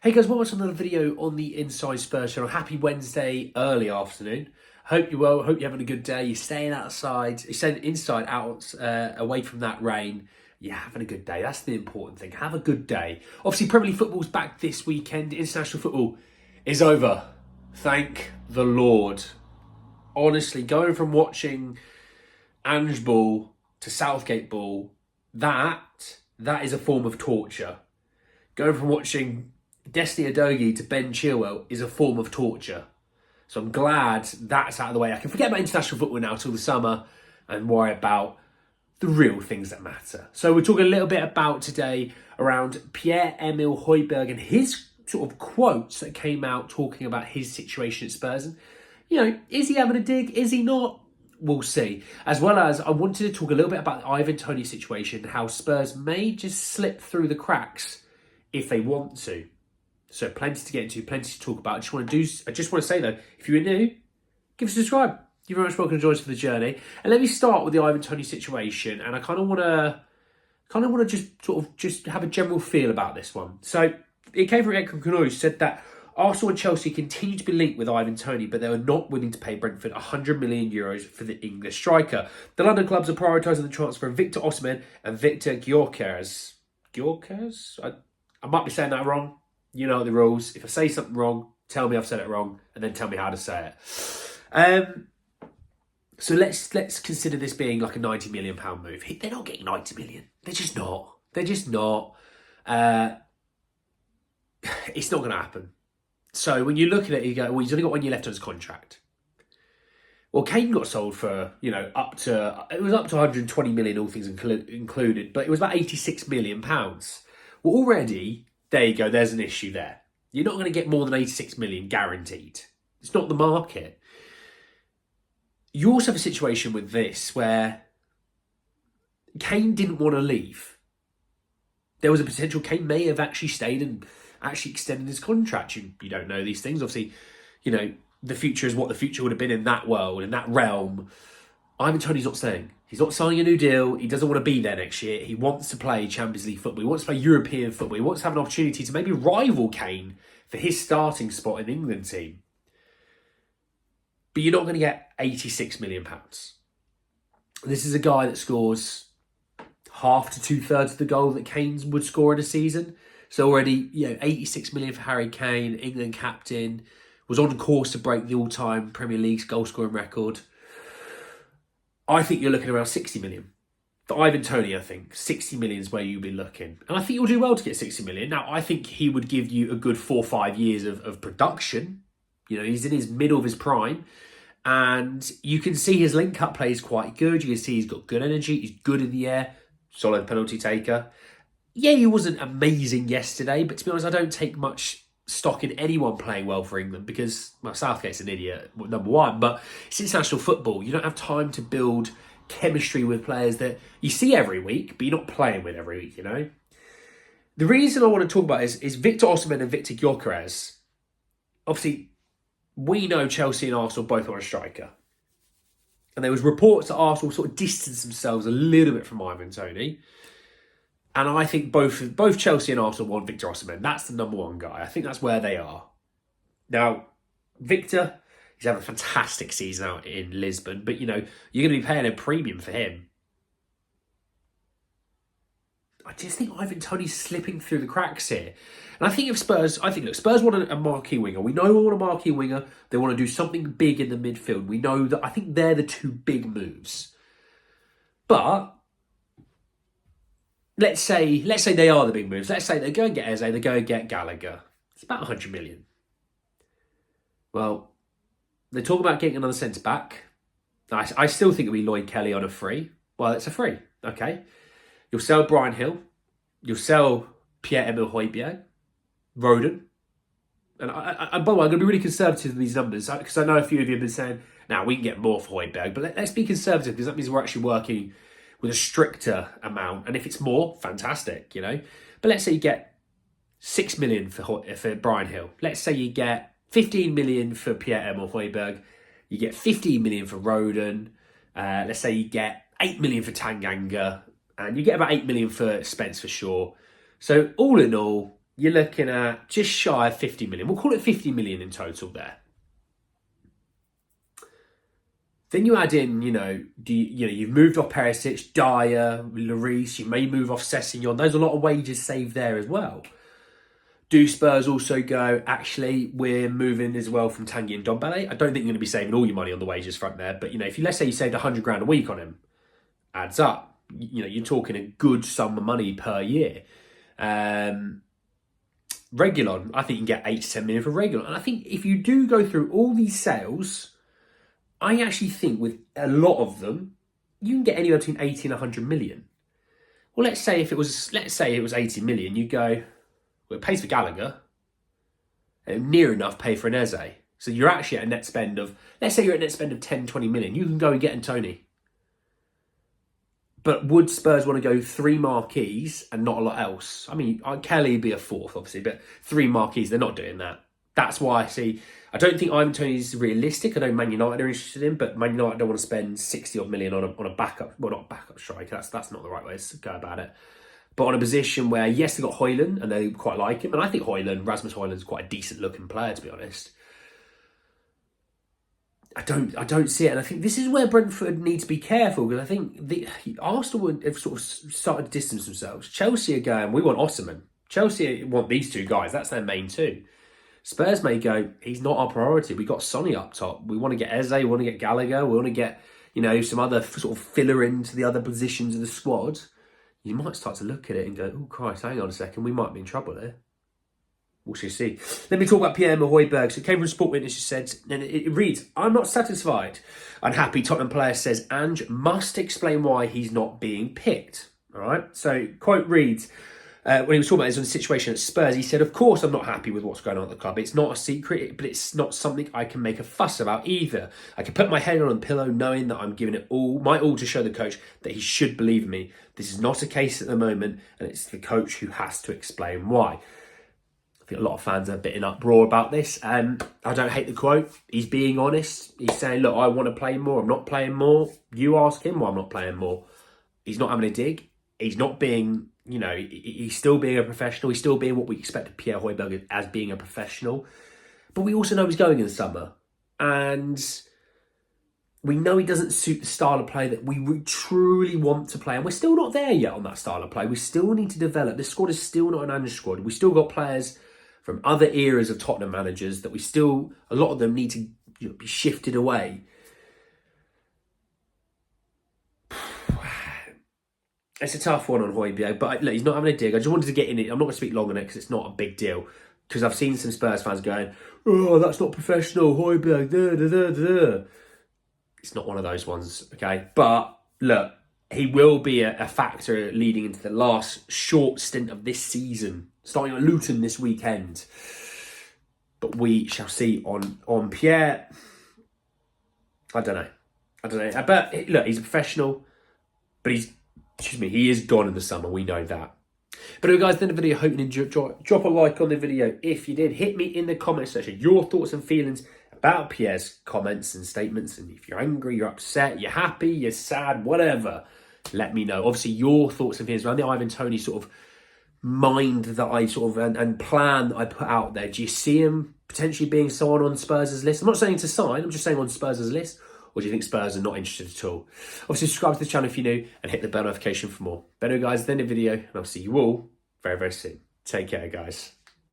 Hey guys, welcome to another video on the Inside Spurs channel. Happy Wednesday, early afternoon. Hope you're well, hope you're having a good day. You're staying outside, you're staying inside, out, away from that rain. You're having a good day. That's the important thing. Have a good day. Obviously, Premier League football's back this weekend. International football is over. Thank the Lord. Honestly, going from watching Ange ball to Southgate ball, that is a form of torture. Going from watching Destiny Udogie to Ben Chilwell is a form of torture. So I'm glad that's out of the way. I can forget about international football now till the summer and worry about the real things that matter. So we're talking a little bit about today around Pierre-Emile Højbjerg and his sort of quotes that came out talking about his situation at Spurs. And, you know, is he having a dig? Is he not? We'll see. As well as I wanted to talk a little bit about the Ivan Toney situation, how Spurs may just slip through the cracks if they want to. So plenty to get into, plenty to talk about. I just want to say though, if you're new, give us a subscribe. You're very much welcome to join us for the journey. And let me start with the Ivan Toney situation. And I kind of want to just have a general feel about this one. So it came from Ekram Kanu, who said that Arsenal and Chelsea continue to be linked with Ivan Toney, but they are not willing to pay Brentford €100 million for the English striker. The London clubs are prioritising the transfer of Victor Osimhen and Victor Gyökeres. Gyökeres? I might be saying that wrong. You know the rules. If I say something wrong, tell me I've said it wrong, and then tell me how to say it. So let's consider this being like a £90 million move. They're not getting 90 million. They're just not. It's not going to happen. So when you look at it, you go, well, he's only got 1 year left on his contract. Well, Kane got sold for, up to 120 million, all things included, but it was about £86 million. Well, already, there you go, there's an issue there. You're not going to get more than 86 million guaranteed. It's not the market. You also have a situation with this where Kane didn't want to leave. There was a potential Kane may have actually stayed and actually extended his contract. You don't know these things. Obviously, the future is what the future would have been in that world, in that realm. Ivan Toney's not staying. He's not signing a new deal. He doesn't want to be there next year. He wants to play Champions League football. He wants to play European football. He wants to have an opportunity to maybe rival Kane for his starting spot in the England team. But you're not going to get £86 million. This is a guy that scores half to two-thirds of the goal that Kane would score in a season. So already, 86 million for Harry Kane, England captain, was on course to break the all-time Premier League's goal-scoring record. I think you're looking around 60 million. For Ivan Toney, I think 60 million is where you'll be looking. And I think you'll do well to get 60 million. Now, I think he would give you a good 4 or 5 years of production. He's in his middle of his prime. And you can see his link-up play is quite good. You can see he's got good energy. He's good in the air. Solid penalty taker. Yeah, he wasn't amazing yesterday. But to be honest, I don't take much stock in anyone playing well for England because, well, Southgate's an idiot, number one, but it's international football. You don't have time to build chemistry with players that you see every week, but you're not playing with every week, The reason I want to talk about is Victor Osimhen and Victor Gyökeres. Obviously, we know Chelsea and Arsenal both want a striker. And there was reports that Arsenal sort of distanced themselves a little bit from Ivan Toney. And I think both Chelsea and Arsenal want Victor Osimhen. That's the number one guy. I think that's where they are. Now, Victor, he's having a fantastic season out in Lisbon. But, you're going to be paying a premium for him. I just think Ivan Toney's slipping through the cracks here. And I think Spurs want a marquee winger. We know we want a marquee winger. They want to do something big in the midfield. We know that. I think they're the two big moves. But Let's say they are the big moves. Let's say they go and get Eze, they go and get Gallagher. It's about 100 million. Well, they talk about getting another centre-back. I still think it'll be Lloyd Kelly on a free. Well, it's a free, okay. You'll sell Brian Hill. You'll sell Pierre-Emile Højbjerg, Roden. And by the way, I'm going to be really conservative with these numbers because I know a few of you have been saying, we can get more for Højbjerg. But let's be conservative because that means we're actually working with a stricter amount. And if it's more, fantastic, But let's say you get 6 million for Brian Hill. Let's say you get 15 million for Pierre-Emile Højbjerg. You get 15 million for Roden. Let's say you get 8 million for Tanganga. And you get about 8 million for Spence for sure. So all in all, you're looking at just shy of 50 million. We'll call it 50 million in total there. Then you add in, you've moved off Perisic, Dyer, Lloris, you may move off Sessegnon. There's a lot of wages saved there as well. Do Spurs also go, actually, we're moving as well from Tanguy and Ndombele? I don't think you're going to be saving all your money on the wages front there. But, if let's say you saved 100 grand a week on him, adds up. You're talking a good sum of money per year. Regulon, I think you can get 8 to 10 million for Regulon. And I think if you do go through all these sales, I actually think with a lot of them, you can get anywhere between 80 and 100 million. Well, let's say it was 80 million, you go, well, it pays for Gallagher, and near enough pay for an Eze. So you're actually at a net spend of, let's say you're at a net spend of 10, 20 million. You can go and get Toney. But would Spurs want to go 3 marquees and not a lot else? I mean, Kelly would be a 4th, obviously, but 3 marquees, they're not doing that. That's why I don't think Ivan Toney is realistic. I know Man United are interested in, but Man United don't want to spend 60 odd million on a backup, well, not backup striker. That's not the right way to go about it. But on a position where, yes, they've got Højbjerg, and they quite like him. And I think Rasmus Højlund is quite a decent-looking player, to be honest. I don't see it. And I think this is where Brentford need to be careful, because I think Arsenal have sort of started to distance themselves. Chelsea are going, we want Osimhen. Chelsea want these 2 guys. That's their main 2. Spurs may go, he's not our priority. We got Sonny up top. We want to get Eze. We want to get Gallagher. We want to get, some other sort of filler into the other positions of the squad. You might start to look at it and go, oh, Christ, hang on a second, we might be in trouble here. We'll see. Let me talk about Pierre Hojbjerg. So it came from Sport Witness, who said, and it reads, I'm not satisfied. Unhappy Tottenham player says Ange must explain why he's not being picked. All right, so quote reads, when he was talking about his own situation at Spurs, he said, of course I'm not happy with what's going on at the club. It's not a secret, but it's not something I can make a fuss about either. I can put my head on a pillow knowing that I'm giving it my all to show the coach that he should believe in me. This is not a case at the moment, and it's the coach who has to explain why. I think a lot of fans are a bit in uproar about this. I don't hate the quote. He's being honest. He's saying, look, I want to play more. I'm not playing more. You ask him why I'm not playing more. He's not having a dig. He's not being... he's still being a professional. He's still being what we expect of Pierre Højbjerg as being a professional. But we also know he's going in the summer. And we know he doesn't suit the style of play that we truly want to play. And we're still not there yet on that style of play. We still need to develop. This squad is still not an Ange squad. We still got players from other eras of Tottenham managers that a lot of them need to be shifted away. It's a tough one on Højbjerg, but look, he's not having a dig. I just wanted to get in it. I'm not going to speak long on it because it's not a big deal. Because I've seen some Spurs fans going, oh, that's not professional, Højbjerg, It's not one of those ones, okay? But look, he will be a factor leading into the last short stint of this season, starting at Luton this weekend. But we shall see on Pierre. I don't know. But look, he's a professional, but he is gone in the summer. We know that. But anyway, guys, at the end of the video, I hope you enjoyed. Drop a like on the video if you did. Hit me in the comment section your thoughts and feelings about Pierre's comments and statements. And if you're angry, you're upset, you're happy, you're sad, whatever, let me know. Obviously, your thoughts and feelings around the Ivan Toney sort of mind that I sort of and plan that I put out there. Do you see him potentially being someone on Spurs' list? I'm not saying to sign, I'm just saying on Spurs' list. Or do you think Spurs are not interested at all? Obviously, subscribe to the channel if you're new and hit the bell notification for more. But anyway, guys, at the end of the video, and I'll see you all very, very soon. Take care, guys.